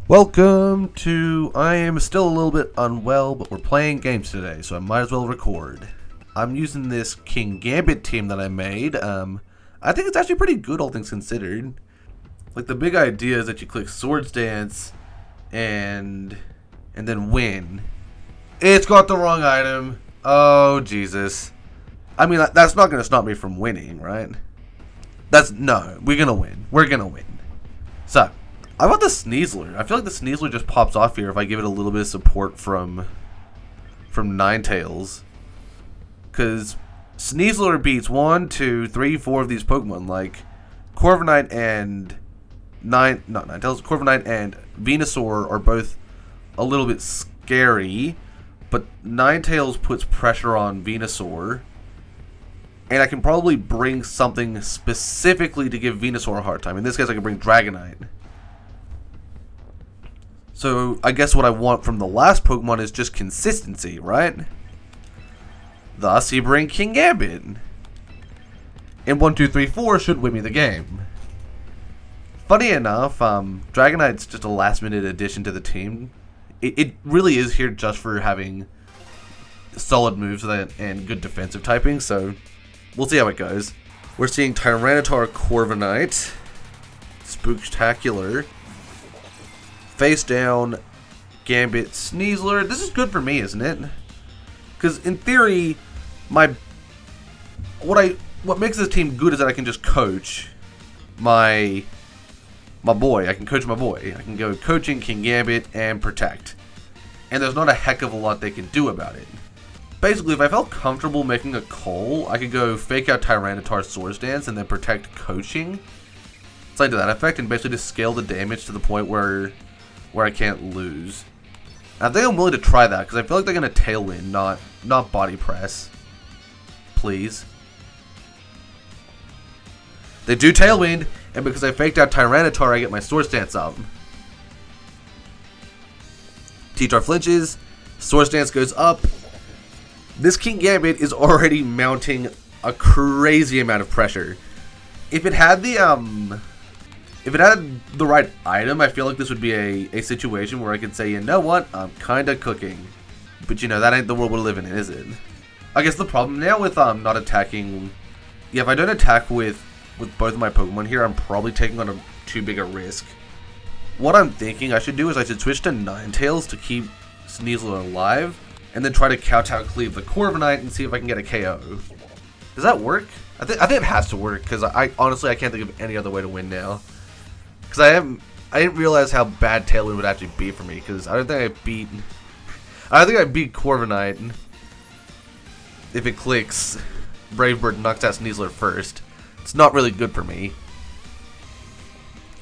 Welcome to... I am still a little bit unwell, but we're playing games today, so I might as well record. I'm using this Kingambit team that I made. I think it's actually pretty good, all things considered. Like, the big idea is that you click Swords Dance and then win. It's got the wrong item. Oh, Jesus. I mean, that's not going to stop me from winning, right? No, we're going to win. We're going to win. So, I bought the Sneasler. I feel like the Sneasler just pops off here if I give it a little bit of support from Ninetales. Because Sneasler beats 1, 2, 3, 4 of these Pokemon. Like, Corviknight and... Corviknight and Venusaur are both a little bit scary. But Ninetales puts pressure on Venusaur. And I can probably bring something specifically to give Venusaur a hard time. In this case, I can bring Dragonite. So, I guess what I want from the last Pokemon is just consistency, right? Thus, you bring Kingambit. And 1, 2, 3, 4 should win me the game. Funny enough, Dragonite's just a last-minute addition to the team. It really is here just for having solid moves and good defensive typing, so we'll see how it goes. We're seeing Tyranitar Corviknight. Spooktacular. Face down, Gambit, Sneasler. This is good for me, isn't it? Because in theory, what makes this team good is that I can just coach my boy. I can coach my boy. I can go coaching Kingambit and protect. And there's not a heck of a lot they can do about it. Basically, if I felt comfortable making a call, I could go fake out Tyranitar Swords Dance and then protect coaching. Something to that effect, and basically just scale the damage to the point where I can't lose. I think I'm willing to try that, because I feel like they're going to Tailwind, not Body Press. Please. They do Tailwind, and because I faked out Tyranitar, I get my Swords Dance up. T-Tar flinches, Swords Dance goes up. This Kingambit is already mounting a crazy amount of pressure. If it had the right item, I feel like this would be a situation where I could say, you know what, I'm kinda cooking. But you know, that ain't the world we're living in, is it? I guess the problem now with not attacking... Yeah, if I don't attack with both of my Pokemon here, I'm probably taking on too big a risk. What I'm thinking I should do is I should switch to Ninetales to keep Sneasler alive, and then try to kowtow cleave the Corviknight and see if I can get a KO. Does that work? I think it has to work, because I honestly can't think of any other way to win now. Because I didn't realize how bad Tailwind would actually be for me, because I don't think I beat Corviknight if it clicks Brave Bird knocks out Sneasler first. It's not really good for me.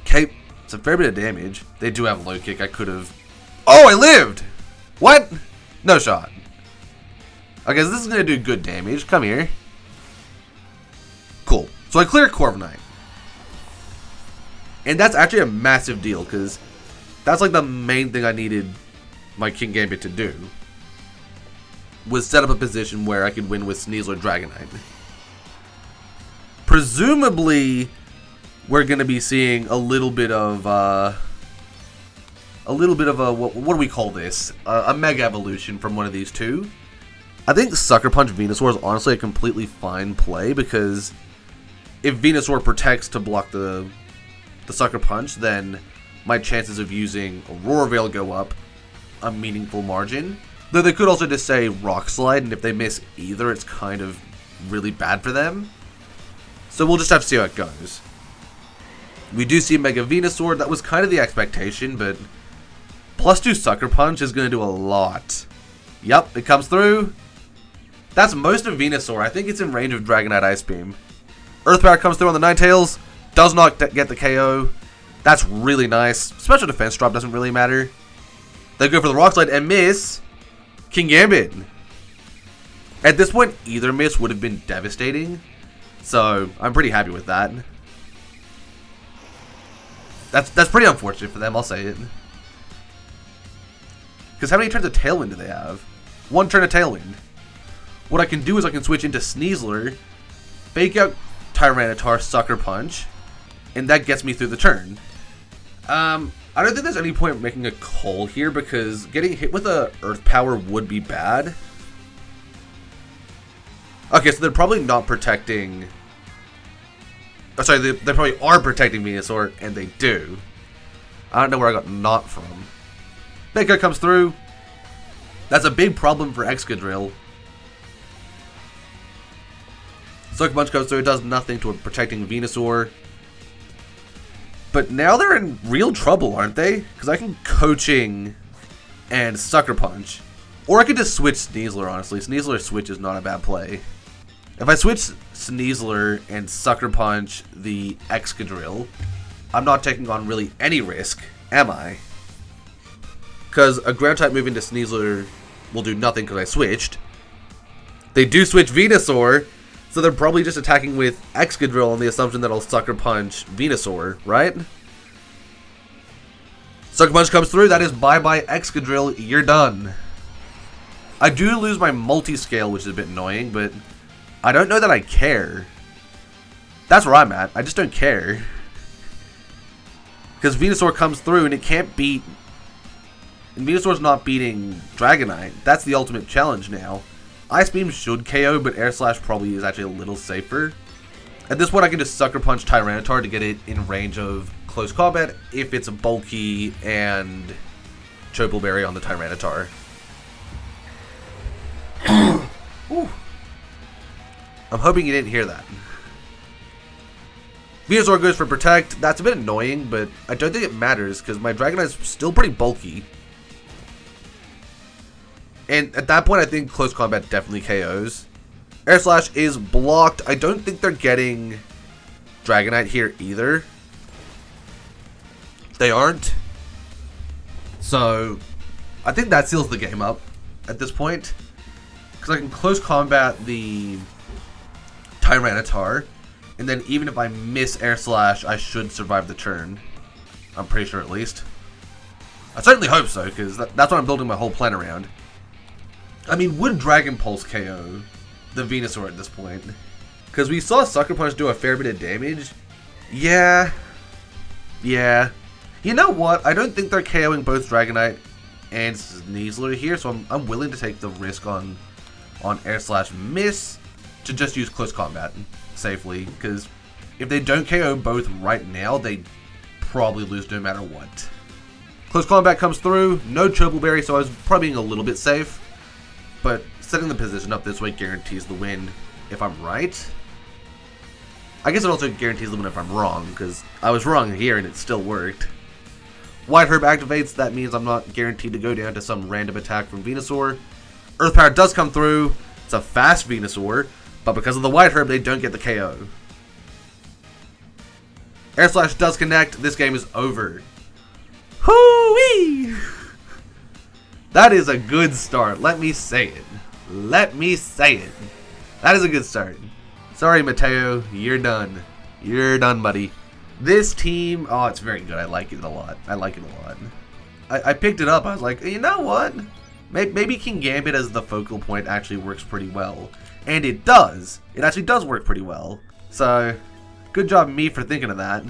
Okay, it's a fair bit of damage. They do have low kick. I could have... Oh, I lived! What? No shot. Okay, so this is going to do good damage. Come here. Cool. So I clear Corviknight. And that's actually a massive deal, because that's like the main thing I needed my Kingambit to do. Was set up a position where I could win with Sneasler Dragonite. Presumably, we're going to be seeing a little bit of what do we call this? A Mega Evolution from one of these two. I think Sucker Punch Venusaur is honestly a completely fine play, because if Venusaur protects to block the Sucker Punch, then my chances of using Aurora Veil go up a meaningful margin. Though they could also just say Rock Slide, and if they miss either, it's kind of really bad for them. So we'll just have to see how it goes. We do see Mega Venusaur. That was kind of the expectation, but +2 Sucker Punch is going to do a lot. Yep, it comes through. That's most of Venusaur. I think it's in range of Dragonite Ice Beam. Earth Power comes through on the Ninetales. Does not get the KO. That's really nice. Special defense drop doesn't really matter. They go for the Rock Slide and miss. Kingambit. At this point, either miss would have been devastating. So, I'm pretty happy with that. That's pretty unfortunate for them, I'll say it. Because how many turns of Tailwind do they have? 1 turn of Tailwind. What I can do is I can switch into Sneasler, fake out Tyranitar Sucker Punch, and that gets me through the turn. I I don't think there's any point making a call here because getting hit with a Earth Power would be bad. Okay, so they're probably not protecting... Oh, sorry, they probably are protecting Venusaur, and they do. I don't know where I got not from. Mako comes through. That's a big problem for Excadrill. Sucker Punch comes through, it does nothing to protecting Venusaur. But now they're in real trouble, aren't they? Because I can Coaching and Sucker Punch. Or I could just switch Sneasler, honestly. Sneasler switch is not a bad play. If I switch Sneasler and Sucker Punch the Excadrill, I'm not taking on really any risk, am I? Because a ground type move into Sneasler will do nothing because I switched. They do switch Venusaur, so they're probably just attacking with Excadrill on the assumption that I'll Sucker Punch Venusaur, right? Sucker Punch comes through, that is bye-bye Excadrill, you're done. I do lose my multi-scale, which is a bit annoying, but I don't know that I care. That's where I'm at, I just don't care. Because Venusaur comes through and it can't beat... And Venusaur's not beating Dragonite. That's the ultimate challenge now. Ice Beam should KO, but Air Slash probably is actually a little safer. At this point, I can just Sucker Punch Tyranitar to get it in range of close combat if it's bulky and Chople Berry on the Tyranitar. Ooh. I'm hoping you didn't hear that. Venusaur goes for Protect. That's a bit annoying, but I don't think it matters because my Dragonite's still pretty bulky. And at that point, I think Close Combat definitely KOs. Air Slash is blocked. I don't think they're getting Dragonite here either. They aren't. So, I think that seals the game up at this point. Because I can Close Combat the Tyranitar. And then even if I miss Air Slash, I should survive the turn. I'm pretty sure at least. I certainly hope so, because that's what I'm building my whole plan around. I mean, would Dragon Pulse KO the Venusaur at this point? Because we saw Sucker Punch do a fair bit of damage. Yeah. Yeah. You know what? I don't think they're KOing both Dragonite and Sneasler here, so I'm willing to take the risk on Air Slash miss to just use Close Combat safely. Because if they don't KO both right now, they probably lose no matter what. Close Combat comes through. No Chople Berry, so I was probably being a little bit safe. But setting the position up this way guarantees the win if I'm right. I guess it also guarantees the win if I'm wrong, because I was wrong here and it still worked. White Herb activates, that means I'm not guaranteed to go down to some random attack from Venusaur. Earth Power does come through, it's a fast Venusaur, but because of the White Herb they don't get the KO. Air Slash does connect, this game is over. Hoo-wee! That is a good start. Let me say it. Let me say it. That is a good start. Sorry, Mateo. You're done. You're done, buddy. This team... Oh, it's very good. I like it a lot. I like it a lot. I picked it up. I was like, you know what? Maybe Kingambit as the focal point actually works pretty well. And it does. It actually does work pretty well. So, good job me for thinking of that.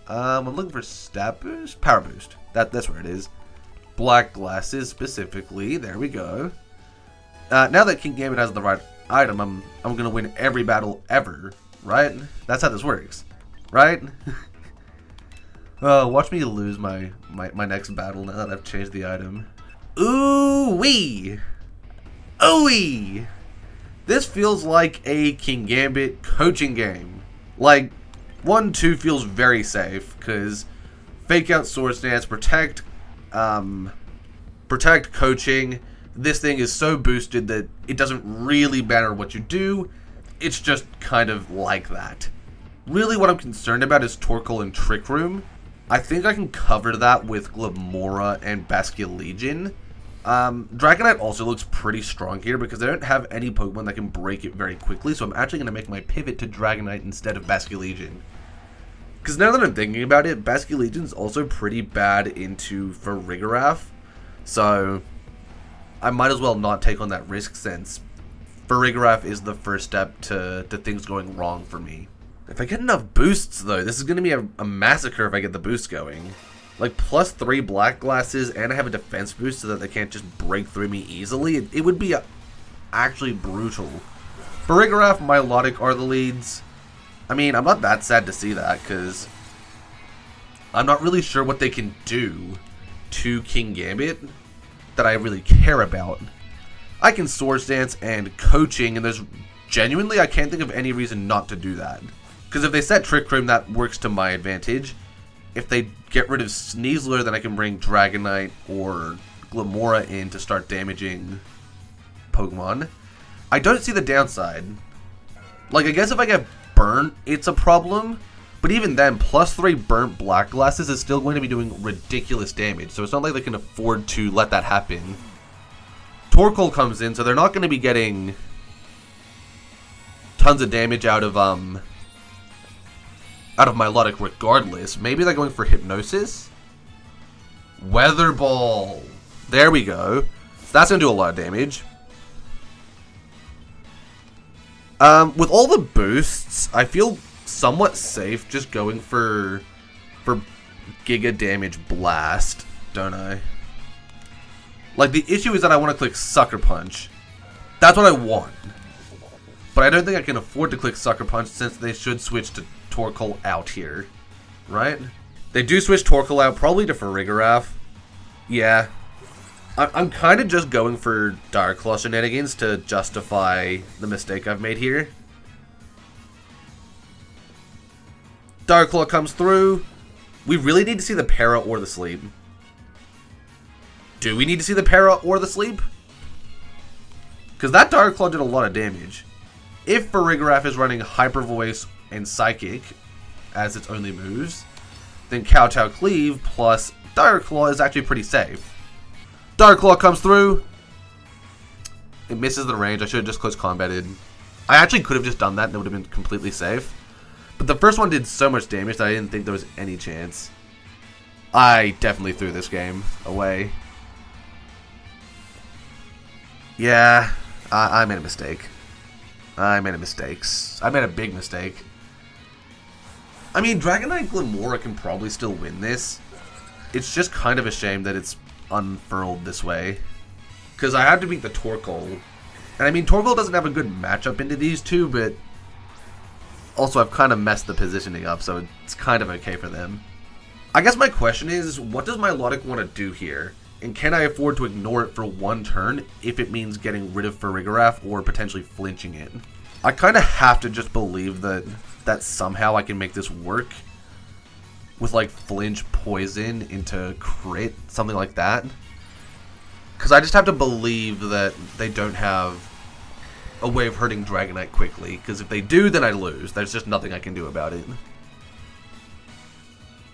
I'm looking for Stat Boost? Power Boost. That's where it is. Black Glasses specifically. There we go. Now that Kingambit has the right item, I'm gonna win every battle ever, right? That's how this works, right? Watch me lose my next battle now that I've changed the item. Ooh wee, ooh wee. This feels like a Kingambit coaching game. Like 1-2 feels very safe because Fake Out, Sword Stance, Protect. Protect, Coaching. This thing is so boosted that it doesn't really matter what you do. It's just kind of like that. Really what I'm concerned about is Torkoal and Trick Room. I think I can cover that with Glamora and Basculegion. Dragonite also looks pretty strong here because I don't have any Pokemon that can break it very quickly, so I'm actually going to make my pivot to Dragonite instead of Basculegion. Because now that I'm thinking about it, Basculegion's also pretty bad into Farigiraf, so I might as well not take on that risk since Farigiraf is the first step to things going wrong for me. If I get enough boosts though, this is going to be a massacre if I get the boost going. Like, +3 black glasses, and I have a defense boost so that they can't just break through me easily. It would be actually brutal. Farigiraf, Milotic are the leads. I mean, I'm not that sad to see that, because I'm not really sure what they can do to Kingambit that I really care about. I can Swords Dance and Coaching, and there's genuinely, I can't think of any reason not to do that. Because if they set Trick Room, that works to my advantage. If they get rid of Sneasler, then I can bring Dragonite or Glamora in to start damaging Pokemon. I don't see the downside. Like, I guess if I get burnt, it's a problem. But even then, +3 burnt black glasses is still going to be doing ridiculous damage. So it's not like they can afford to let that happen. Torkoal comes in, so they're not going to be getting tons of damage out of Milotic regardless. Maybe they're going for Hypnosis? Weather Ball. There we go. So that's going to do a lot of damage. With all the boosts, I feel somewhat safe just going for Giga Damage Blast, don't I? Like, the issue is that I want to click Sucker Punch. That's what I want. But I don't think I can afford to click Sucker Punch since they should switch to Torkoal out here. Right? They do switch Torkoal out, probably to Farigiraf. Yeah. I'm kind of just going for Dark Claw shenanigans to justify the mistake I've made here. Dark Claw comes through. We really need to see the Para or the Sleep. Do we need to see the Para or the Sleep? Because that Dark Claw did a lot of damage. If Farigiraf is running Hyper Voice and Psychic as its only moves, then Kowtow Cleave plus Dark Claw is actually pretty safe. Dark Claw comes through. It misses the range. I should have just close combated. I actually could have just done that and it would have been completely safe. But the first one did so much damage that I didn't think there was any chance. I definitely threw this game away. Yeah, I made a mistake. I made a big mistake. I mean, Dragonite Glamora can probably still win this. It's just kind of a shame that it's unfurled this way. Because I had to beat the Torkoal. And I mean, Torkoal doesn't have a good matchup into these two, but also I've kind of messed the positioning up, so it's kind of okay for them. I guess my question is, what does Milotic want to do here? And can I afford to ignore it for one turn if it means getting rid of Farigiraf or potentially flinching it? I kind of have to just believe that somehow I can make this work with like flinch poison into crit, something like that. Because I just have to believe that they don't have a way of hurting Dragonite quickly. Because if they do, then I lose. There's just nothing I can do about it.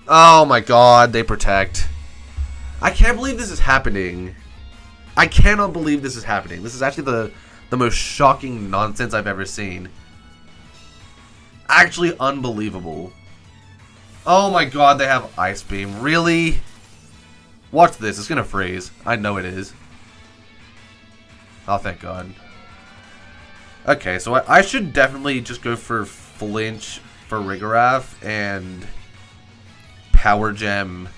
Oh my god, they protect. I can't believe this is happening. I cannot believe this is happening. This is actually the most shocking nonsense I've ever seen. Actually unbelievable. Oh my god, they have Ice Beam. Really? Watch this. It's gonna freeze. I know it is. Oh, thank god. Okay, so I should definitely just go for Flinch for Farigiraf and Power Gem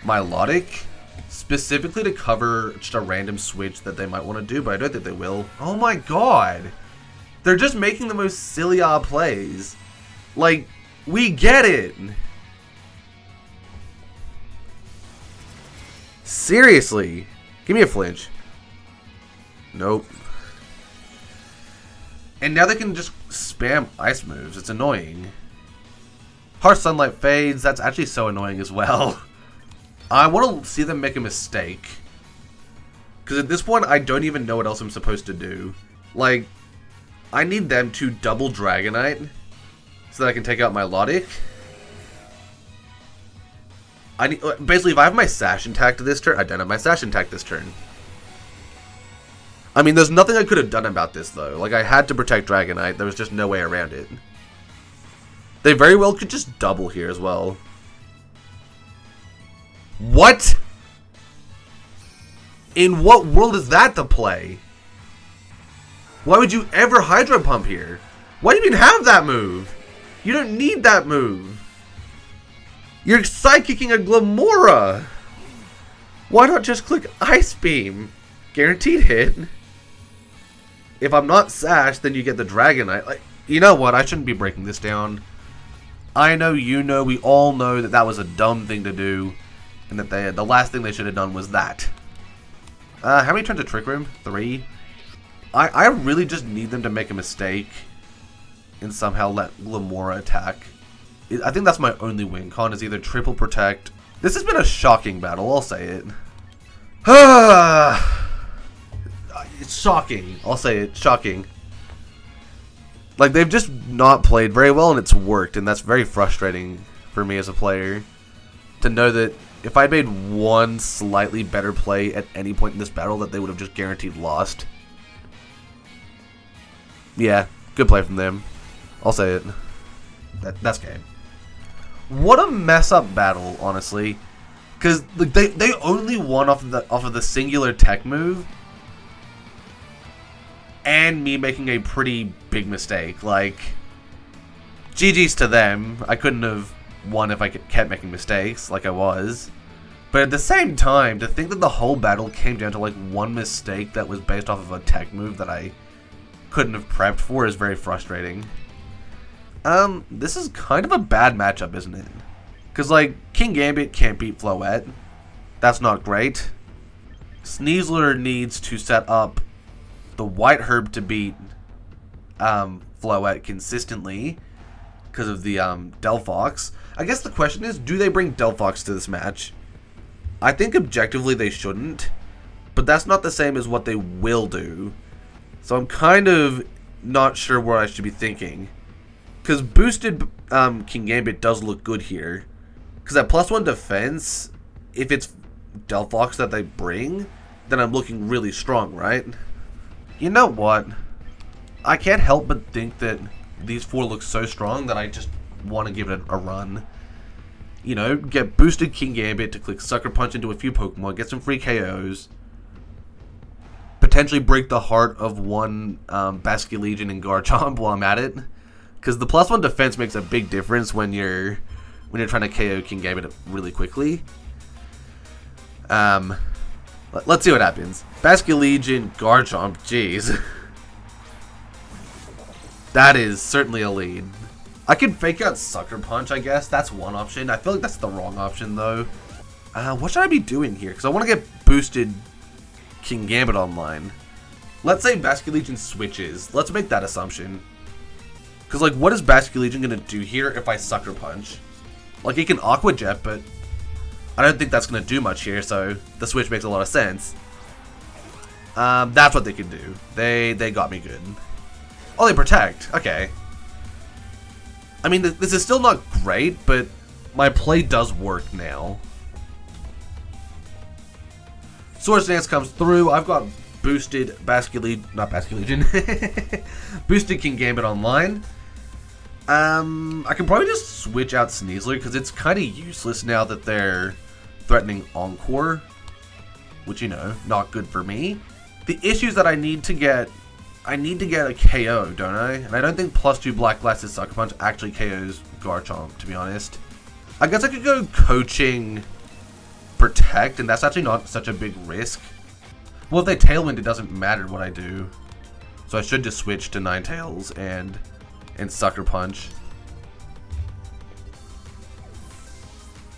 Milotic, specifically to cover just a random switch that they might want to do, but I don't think they will. Oh my god. They're just making the most silly plays. Like, we get it. Seriously. Give me a flinch. Nope. And now they can just spam ice moves. It's annoying. Harsh Sunlight fades. That's actually so annoying as well. I want to see them make a mistake. Because at this point, I don't even know what else I'm supposed to do. Like, I need them to double Dragonite so that I can take out my Milotic. I need, basically, if I have my Sash intact this turn, I don't have my Sash intact this turn. I mean, there's nothing I could have done about this, though. Like, I had to protect Dragonite. There was just no way around it. They very well could just double here as well. What? In what world is that the play? Why would you ever Hydro Pump here? Why do you even have that move? You don't need that move. You're psychicking a Glamora! Why not just click Ice Beam? Guaranteed hit. If I'm not Sash, then you get the Dragonite. Like, you know what? I shouldn't be breaking this down. I know, you know, we all know that that was a dumb thing to do. And that the last thing they should have done was that. How many turns to Trick Room? 3? I really just need them to make a mistake and somehow let Glamora attack. I think that's my only win con, is either triple protect. This has been a shocking battle, I'll say it. It's shocking. I'll say it. Shocking. Like, they've just not played very well, and it's worked, and that's very frustrating for me as a player. To know that if I'd made one slightly better play at any point in this battle, that they would have just guaranteed lost. Yeah, good play from them. I'll say it. That's game. What a mess up battle, honestly. Because like, they only won off of the singular tech move. And me making a pretty big mistake. Like, GG's to them. I couldn't have won if I kept making mistakes like I was. But at the same time, to think that the whole battle came down to like one mistake that was based off of a tech move that I couldn't have prepped for is very frustrating. This is kind of a bad matchup, isn't it? Because, like, Kingambit can't beat Floette. That's not great. Sneasler needs to set up the White Herb to beat Floette consistently because of the Delphox. I guess the question is, do they bring Delphox to this match? I think objectively they shouldn't, but that's not the same as what they will do. So I'm kind of not sure what I should be thinking. Because boosted Kingambit does look good here. Because at +1 defense, if it's Delphox that they bring, then I'm looking really strong, right? You know what? I can't help but think that these 4 look so strong that I just want to give it a run. You know, get boosted Kingambit to click Sucker Punch into a few Pokemon, get some free KOs. Potentially break the heart of one Basculegion and Garchomp while I'm at it. Because the +1 defense makes a big difference when you're trying to KO Kingambit really quickly. Let's see what happens. Basculegion, Garchomp, jeez. That is certainly a lead. I can fake out Sucker Punch, I guess. That's one option. I feel like that's the wrong option, though. What should I be doing here? Because I want to get boosted Kingambit online. Let's say Basculegion switches. Let's make that assumption. Because, like, what is Basculegion going to do here if I Sucker Punch? Like, it can Aqua Jet, but I don't think that's going to do much here, so the switch makes a lot of sense. That's what they can do. They got me good. Oh, they protect. Okay. I mean, this is still not great, but my play does work now. Swords Dance comes through. I've got boosted Basculegion. Boosted Kingambit online. I can probably just switch out Sneasler because it's kind of useless now that they're threatening Encore, which, you know, not good for me. The issue is that I need to get a KO, don't I? And I don't think +2 Black Glasses Sucker Punch actually KOs Garchomp, to be honest. I guess I could go coaching Protect, and that's actually not such a big risk. Well, if they Tailwind, it doesn't matter what I do. So I should just switch to Ninetales and Sucker Punch.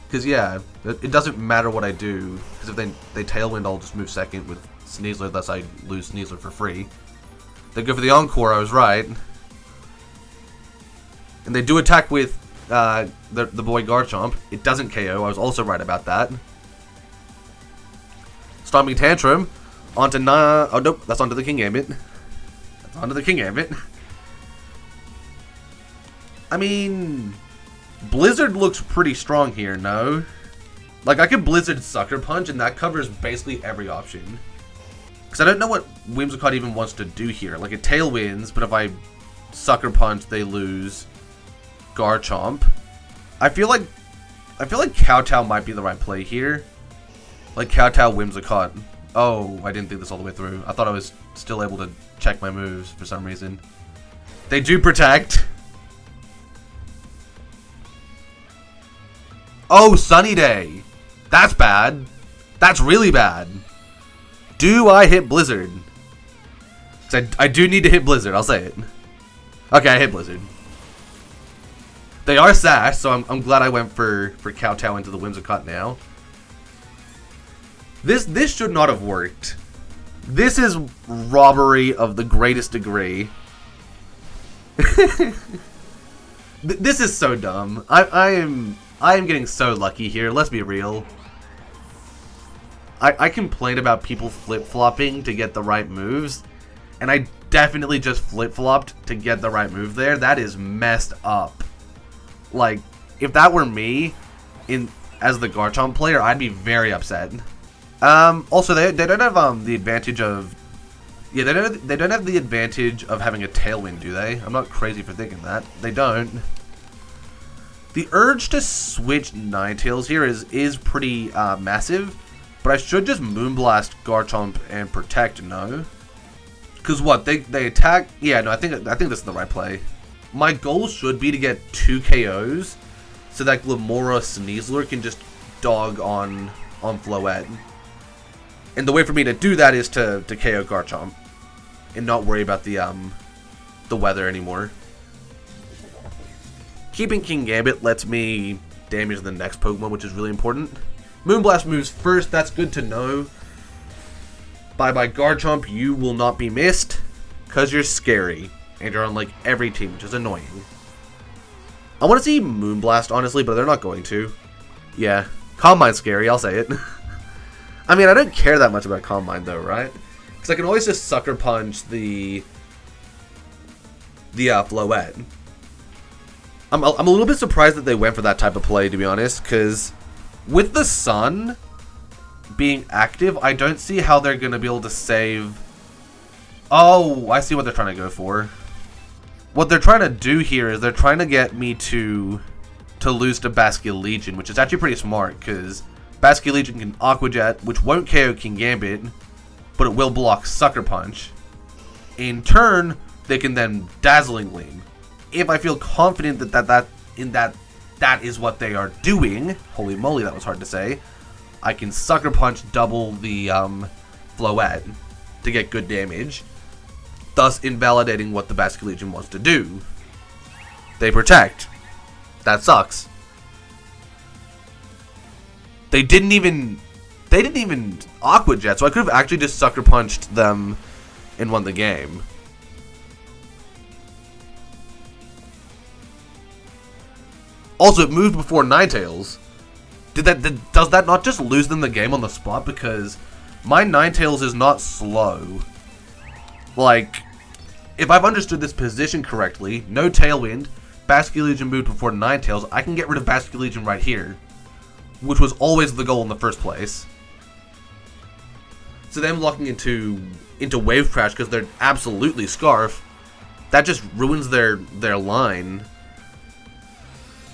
Because, yeah, it doesn't matter what I do. Because if they Tailwind, I'll just move second with Sneasler, thus I lose Sneasler for free. They go for the Encore, I was right. And they do attack with the boy Garchomp. It doesn't KO, I was also right about that. Stomping Tantrum. Onto oh nope, that's onto the Kingambit. That's onto the Kingambit. I mean, Blizzard looks pretty strong here, no? Like, I could Blizzard Sucker Punch, and that covers basically every option. Because I don't know what Whimsicott even wants to do here. Like, it Tailwinds, but if I Sucker Punch, they lose Garchomp. I feel like Kowtow might be the right play here. Like, Kowtow Whimsicott. Oh, I didn't think this all the way through. I thought I was still able to check my moves for some reason. They do protect. Oh, Sunny Day. That's bad. That's really bad. Do I hit Blizzard? I do need to hit Blizzard, I'll say it. Okay, I hit Blizzard. They are sash, so I'm glad I went for Kowtow into the Whimsicott now. This should not have worked. This is robbery of the greatest degree. This is so dumb. I am getting so lucky here, let's be real. I complain about people flip-flopping to get the right moves, and I definitely just flip-flopped to get the right move there. That is messed up. Like, if that were me as the Garchomp player, I'd be very upset. Also, they don't have the advantage of... Yeah, they don't have the advantage of having a Tailwind, do they? I'm not crazy for thinking that. They don't. The urge to switch Ninetales here is pretty massive, but I should just Moonblast Garchomp and Protect, no? Because what, they attack... Yeah, no, I think this is the right play. My goal should be to get 2 KOs so that Glamora Sneasler can just dog on Floette. And the way for me to do that is to KO Garchomp and not worry about the weather anymore. Keeping Kingambit lets me damage the next Pokemon, which is really important. Moonblast moves first, that's good to know. Bye-bye Garchomp, you will not be missed, because you're scary. And you're on like every team, which is annoying. I want to see Moonblast, honestly, but they're not going to. Yeah, Calm Mind's scary, I'll say it. I mean, I don't care that much about Calm Mind, though, right? Because I can always just Sucker Punch the Floette. I'm a little bit surprised that they went for that type of play, to be honest, because with the Sun being active, I don't see how they're going to be able to save... Oh, I see what they're trying to go for. What they're trying to do here is they're trying to get me to lose to Basculegion, which is actually pretty smart, because Basculegion can Aqua Jet, which won't KO Kingambit, but it will block Sucker Punch. In turn, they can then Dazzling Gleam. If I feel confident that is what they are doing, holy moly, that was hard to say, I can Sucker Punch double the Floette to get good damage, thus invalidating what the Basculegion wants to do. They Protect. That sucks. They didn't even Aqua Jet, so I could have actually just Sucker Punched them and won the game. Also, it moved before Ninetales. Does that not just lose them the game on the spot? Because my Ninetales is not slow. Like, if I've understood this position correctly, no Tailwind, Basculegion moved before Ninetales, I can get rid of Basculegion right here, which was always the goal in the first place. So them locking into Wave Crash because they're absolutely Scarf, that just ruins their line.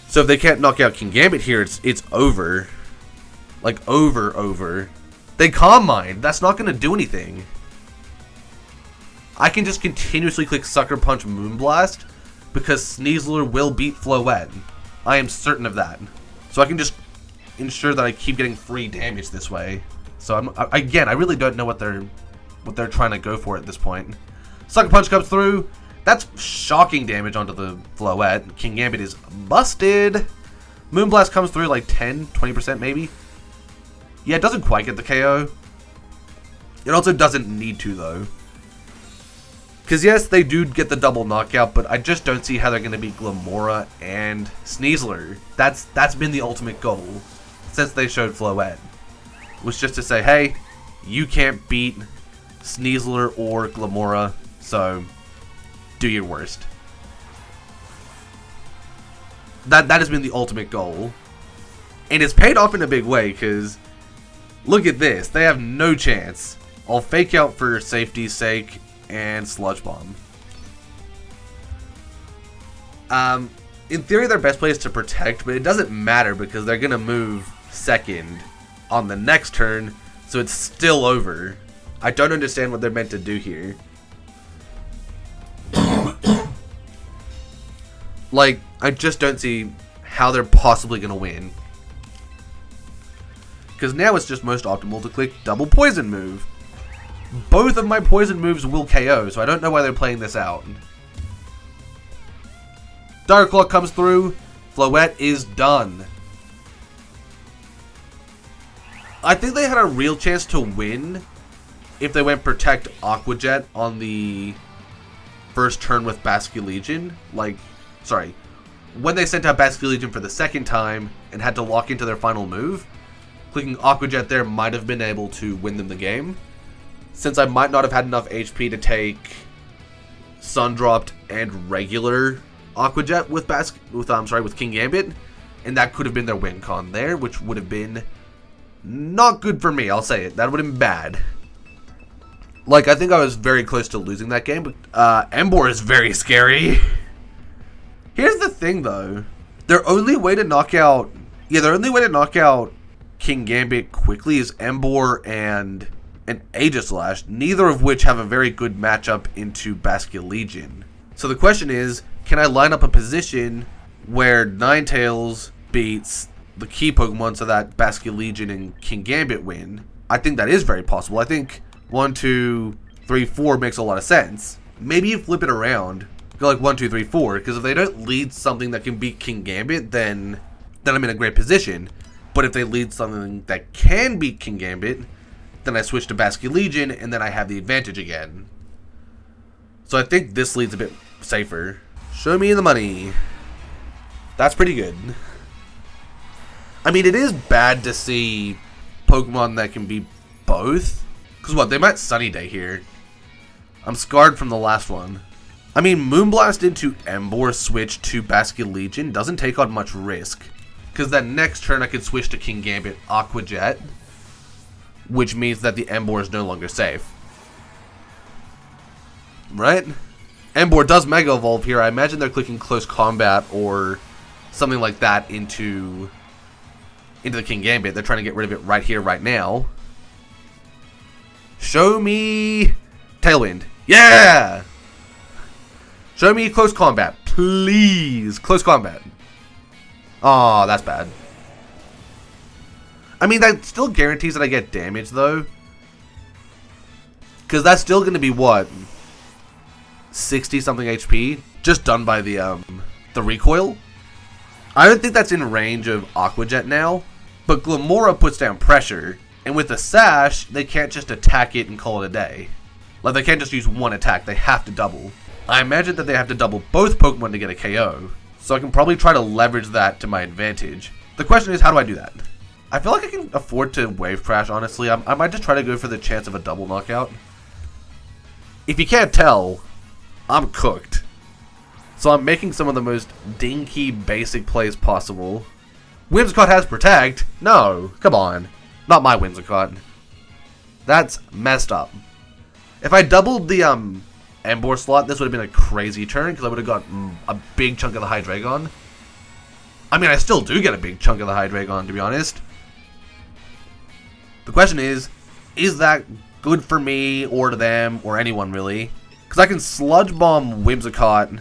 So if they can't knock out Kingambit here, it's over. Like, over. They Calm Mind. That's not going to do anything. I can just continuously click Sucker Punch Moonblast because Sneasler will beat Floette. I am certain of that. So I can just ensure that I keep getting free damage this way. So again, I really don't know what they're trying to go for at this point. Sucker Punch comes through. That's shocking damage onto the Floette. Kingambit is busted. Moonblast comes through like 10, 20% maybe. Yeah, it doesn't quite get the KO. It also doesn't need to, though. Because yes, they do get the double knockout, but I just don't see how they're going to beat Glamora and Sneasler. That's been the ultimate goal since they showed Floette. Was just to say, hey, you can't beat Sneasler or Glamora, so do your worst. That has been the ultimate goal. And it's paid off in a big way, because look at this. They have no chance. I'll Fake Out for safety's sake and Sludge Bomb. In theory, their best play is to Protect, but it doesn't matter because they're going to move second on the next turn, so it's still over. I don't understand what they're meant to do here. Like, I just don't see how they're possibly going to win. because now it's just most optimal to click double poison move. Both of my poison moves will KO, so I don't know why they're playing this out. Dark Claw comes through. Floette is done. I think they had a real chance to win if they went Protect Aqua Jet on the first turn with Basculegion. When they sent out Basculegion for the second time and had to lock into their final move, clicking Aqua Jet there might have been able to win them the game. Since I might not have had enough HP to take Sundropped and regular Aqua Jet with Kingambit, and that could have been their win con there, which would have been not good for me, I'll say it. That would have been bad. Like, I think I was very close to losing that game, but Emboar is very scary. Here's the thing, though. Their only way to knock out Kingambit quickly is Emboar and Aegislash, neither of which have a very good matchup into Basculegion. So the question is, can I line up a position where Ninetales beats the key Pokemon so that Basculegion and Kingambit win? I think that is very possible. I think 1, 2, 3, 4 makes a lot of sense. Maybe you flip it around, go like 1, 2, 3, 4, because if they don't lead something that can beat Kingambit, then I'm in a great position. But if they lead something that can beat Kingambit, then I switch to Basculegion, and then I have the advantage again. So I think this leads a bit safer. Show me the money. That's pretty good. I mean, it is bad to see Pokemon that can be both. Because what, they might Sunny Day here. I'm scarred from the last one. I mean, Moonblast into Emboar switch to Basculegion doesn't take on much risk. Because that next turn I could switch to Kingambit Aqua Jet, which means that the Emboar is no longer safe. Right? Emboar does Mega Evolve here. I imagine they're clicking Close Combat or something like that into the Kingambit. They're trying to get rid of it right here, right now. Show me Tailwind. Yeah! Show me Close Combat. Please. Close Combat. Aw, that's bad. I mean, that still guarantees that I get damage, though. Because that's still going to be, what? 60-something HP? Just done by the recoil? I don't think that's in range of Aqua Jet now. But Glimmora puts down pressure. And with the Sash, they can't just attack it and call it a day. Like, they can't just use one attack. They have to double. I imagine that they have to double both Pokemon to get a KO. So I can probably try to leverage that to my advantage. The question is, how do I do that? I feel like I can afford to Wave Crash, honestly. I might just try to go for the chance of a double knockout. If you can't tell, I'm cooked. So I'm making some of the most dinky, basic plays possible. Whimsicott has Protect? No, come on. Not my Whimsicott. That's messed up. If I doubled the Emboar slot, this would have been a crazy turn, because I would have got a big chunk of the Hydreigon. I mean, I still do get a big chunk of the Hydreigon, to be honest. The question is that good for me, or to them, or anyone, really? Because I can Sludge Bomb Whimsicott,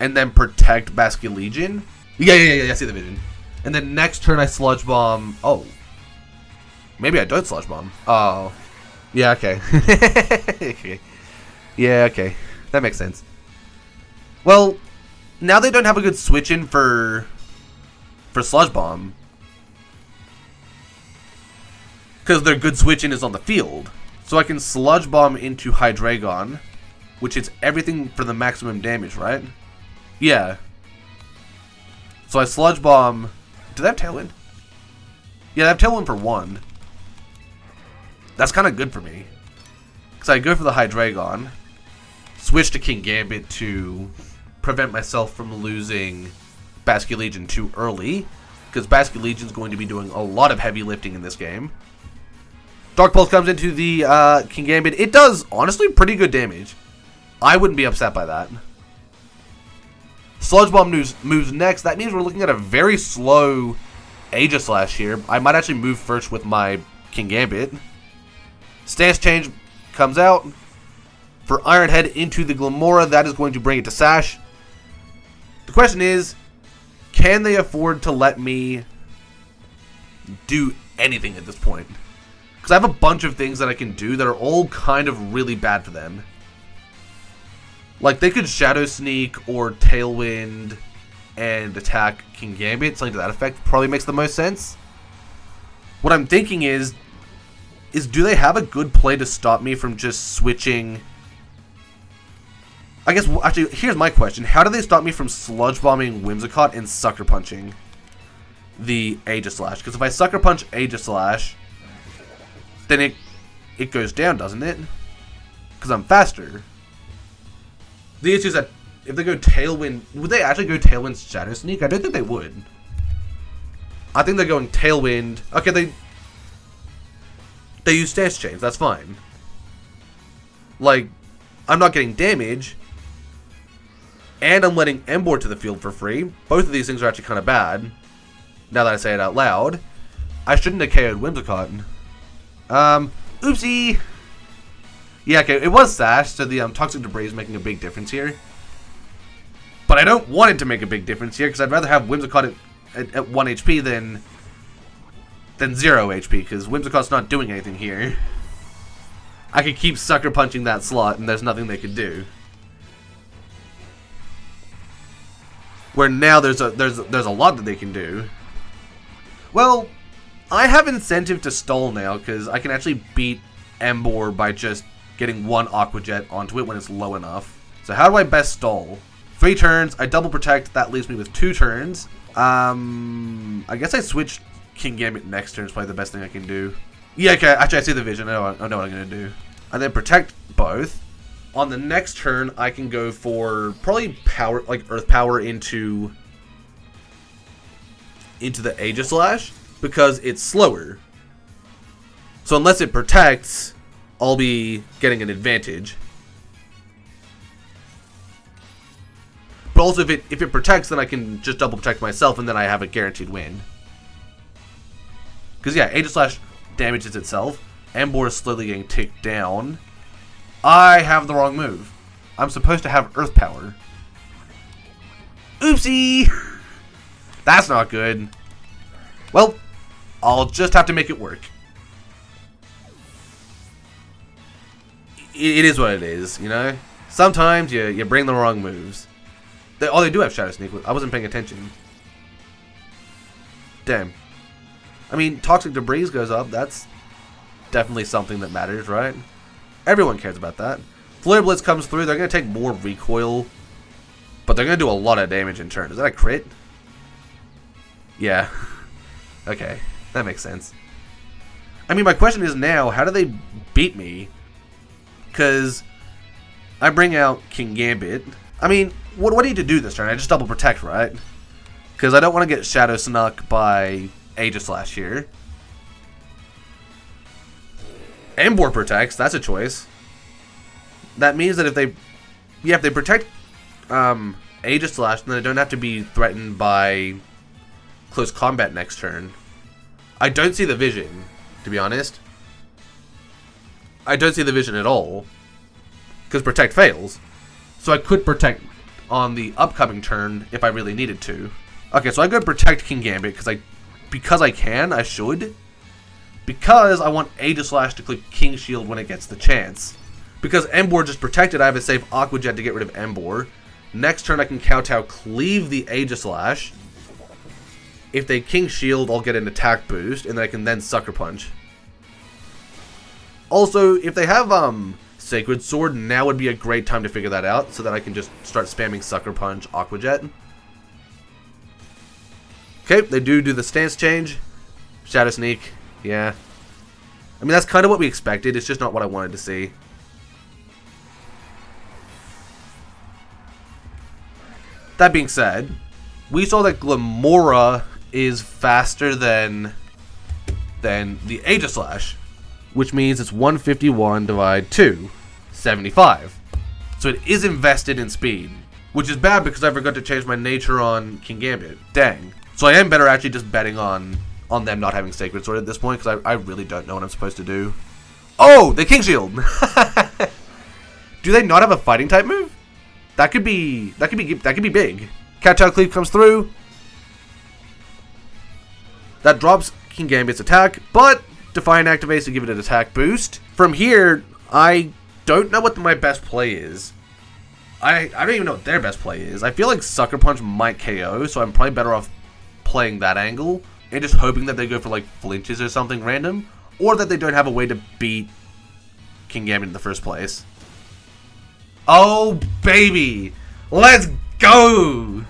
and then Protect Basculegion. Yeah, I see the vision. And then next turn I Sludge Bomb... Oh. Maybe I don't Sludge Bomb. Oh. Yeah, okay. Okay. Yeah, okay. That makes sense. Well, now they don't have a good switch in for Sludge Bomb. Because their good switch in is on the field. So I can Sludge Bomb into Hydreigon, which hits everything for the maximum damage, right? Yeah. So I Sludge Bomb... Do they have Tailwind? Yeah, they have Tailwind for 1. That's kind of good for me. Because I go for the Hydreigon, switch to Kingambit to prevent myself from losing Basculegion too early. Because Basculegion is going to be doing a lot of heavy lifting in this game. Dark Pulse comes into the Kingambit. It does, honestly, pretty good damage. I wouldn't be upset by that. Sludge Bomb moves next. That means we're looking at a very slow Aegislash here. I might actually move first with my Kingambit. Stance Change comes out. For Iron Head into the Glimmora, that is going to bring it to Sash. The question is, can they afford to let me do anything at this point. Because I have a bunch of things that I can do that are all kind of really bad for them. Like, they could Shadow Sneak or Tailwind and attack Kingambit, something to that effect probably makes the most sense. What I'm thinking is do they have a good play to stop me from just switching? I guess, actually, here's my question. How do they stop me from Sludge Bombing Whimsicott and Sucker Punching the Aegislash? Because if I Sucker Punch Aegislash, then it goes down, doesn't it? Because I'm faster. The issue is that if they go Tailwind, would they actually go Tailwind Shadow Sneak? I don't think they would. I think they're going Tailwind. Okay, they use Stance Change. That's fine. Like, I'm not getting damage, and I'm letting Emboar to the field for free. Both of these things are actually kind of bad. Now that I say it out loud, I shouldn't have KO'd Whimsicott. Oopsie. Yeah, okay, it was Sash, so the Toxic Debris is making a big difference here. But I don't want it to make a big difference here, because I'd rather have Whimsicott at 1 HP than 0 HP, because Whimsicott's not doing anything here. I could keep Sucker Punching that slot, and there's nothing they could do. Where now there's a lot that they can do. Well, I have incentive to stall now, because I can actually beat Emboar by just getting one Aqua Jet onto it when it's low enough. So how do I best stall? 3 turns, I double protect, that leaves me with 2 turns. I guess I switch Kingambit next turn is probably the best thing I can do. Yeah, okay, actually I see the vision, I know what I'm going to do. And then protect both. On the next turn, I can go for probably power, like Earth Power into the Aegislash, because it's slower. So unless it protects, I'll be getting an advantage. But also, if it protects, then I can just double protect myself, and then I have a guaranteed win. Because yeah, Aegislash damages itself. Emboar is slowly getting ticked down. I have the wrong move. I'm supposed to have Earth Power. Oopsie! That's not good. Well, I'll just have to make it work. It is what it is, you know? Sometimes you bring the wrong moves. They do have Shadow Sneak. I wasn't paying attention. Damn. I mean, Toxic Debris goes up. That's definitely something that matters, right? Everyone cares about that. Flare Blitz comes through. They're going to take more recoil, but they're going to do a lot of damage in turn. Is that a crit? Yeah. Okay. That makes sense. I mean, my question is now, how do they beat me? Because I bring out Kingambit. I mean, what do I need to do this turn? I just double protect, right? Because I don't want to get Shadow Snuck by Aegislash here. Emboar protects. That's a choice. That means that if they protect Aegislash, then they don't have to be threatened by close combat next turn. I don't see the vision, to be honest. I don't see the vision at all, because protect fails. So I could protect on the upcoming turn if I really needed to. Okay, so I go protect Kingambit because I can. I should. Because I want Aegislash to click King Shield when it gets the chance. Because Emboar just protected, I have a safe Aqua Jet to get rid of Emboar. Next turn I can kowtow cleave the Aegislash. If they King Shield, I'll get an attack boost, and then I can then Sucker Punch. Also, if they have Sacred Sword, now would be a great time to figure that out, so that I can just start spamming Sucker Punch, Aqua Jet. Okay, they do the stance change. Shadow Sneak, yeah. I mean, that's kind of what we expected, it's just not what I wanted to see. That being said, we saw that Glamora is faster than the Aegislash, which means it's 151 divided 2, 75. So it is invested in speed, which is bad because I forgot to change my nature on Kingambit. Dang. So I am better actually just betting on them not having Sacred Sword at this point, because I really don't know what I'm supposed to do. Oh, the King Shield! Do they not have a fighting type move? That could be big. Kowtow Cleave comes through. That drops Kingambit's attack, but Defiant activates to give it an attack boost. From here, I don't know what my best play is. I don't even know what their best play is. I feel like Sucker Punch might KO, so I'm probably better off playing that angle and just hoping that they go for like flinches or something random, or that they don't have a way to beat Kingambit in the first place. Oh baby, let's go!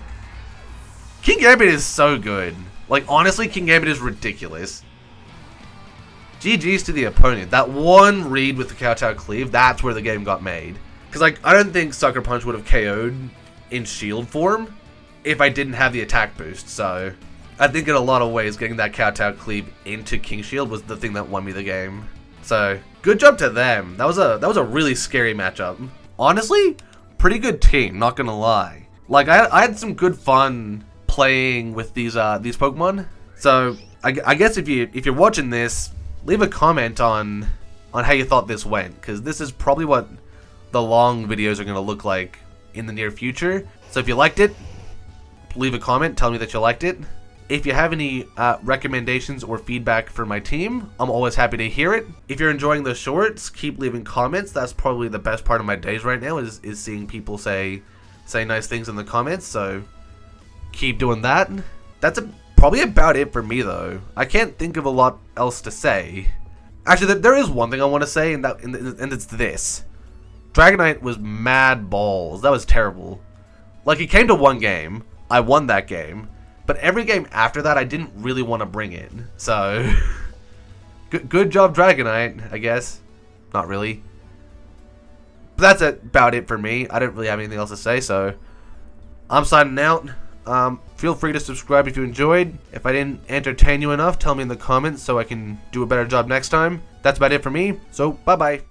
Kingambit is so good. Like honestly, Kingambit is ridiculous. GG's to the opponent. That one read with the Kowtow Cleave, that's where the game got made. Because like I don't think Sucker Punch would have KO'd in shield form if I didn't have the attack boost. So I think in a lot of ways getting that Kowtow Cleave into King Shield was the thing that won me the game. So good job to them. That was a really scary matchup. Honestly, pretty good team, not gonna lie. Like I had some good fun playing with these Pokemon. So I guess if you're watching this, leave a comment on how you thought this went, because this is probably what the long videos are gonna look like in the near future. So if you liked it, leave a comment, tell me that you liked it. If you have any recommendations or feedback for my team, I'm always happy to hear it. If you're enjoying the shorts, keep leaving comments. That's probably the best part of my days right now is seeing people say nice things in the comments. So keep doing that. That's probably about it for me though. I can't think of a lot else to say. Actually, there is one thing I want to say, and it's this: Dragonite was mad balls. That was terrible. Like it came to one game, I won that game. But every game after that, I didn't really want to bring it. So, good job, Dragonite, I guess. Not really. But that's about it for me. I don't really have anything else to say, so I'm signing out. Feel free to subscribe if you enjoyed. If I didn't entertain you enough, tell me in the comments so I can do a better job next time. That's about it for me, so bye-bye.